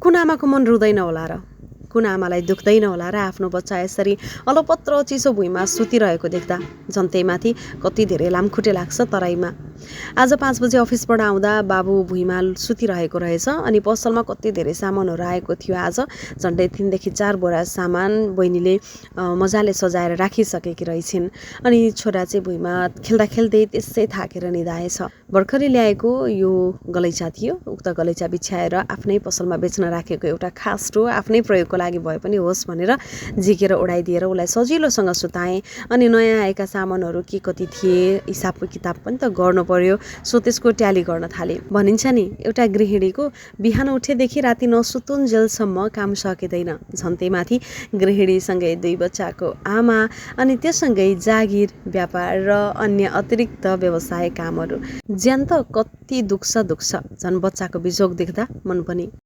कुन आमाको मन रुँदैन होला र, कुन आमालाई दुख्दैन होला र आफ्नो बच्चा यसरी अलपत्र चिसो भुइँमा सुतिरहेको देख्दा। झन्टैमाथि कति धेरै लामखुट्टे लाग्छ तराईमा। आज 5 बजे अफिसबाट आउँदा बाबु भुइँमा सुतिरहेको रहेछ। अनि पसलमा कति धेरै सामानहरू आएको थियो आज। झन्डै 3 देखि 4 बोरा सामान बहिनीले मजाले सजाएर राखिसकेकी रहेछिन्। अनि छोरा चाहिँ भुइँमा खेल्दा खेल्दै त्यसै थाकेर निदाएछ। भर्खरै ल्याएको यो गलैँचा थियो। उक्त गलैँचा बिछ्याएर आफ्नै पसलमा बेच्न राखेको एउटा खास टो आफ्नै प्रयोगको लागि भए पनि होस् भनेर झिकेर ओढाइदिएर उसलाई सजिलोसँग सुताएँ। अनि नयाँ आएका सामानहरू के कति थिए हिसाब किताब पनि त गर्नु पर्यो। सो त्यसको ट्याली गर्न थालेँ। भनिन्छ नि एउटा गृहिणीको बिहान उठेदेखि राति नसुतुन्जेलसम्म काम सकिँदैन। झन्टैमाथि गृहिणीसँगै 2 बच्चाको आमा अनि त्यससँगै जागिर, व्यापार र अन्य अतिरिक्त व्यवसाय कामहरू। ज्यान त कति दुख्छ। झन् बच्चाको बिजोग देख्दा मन पनि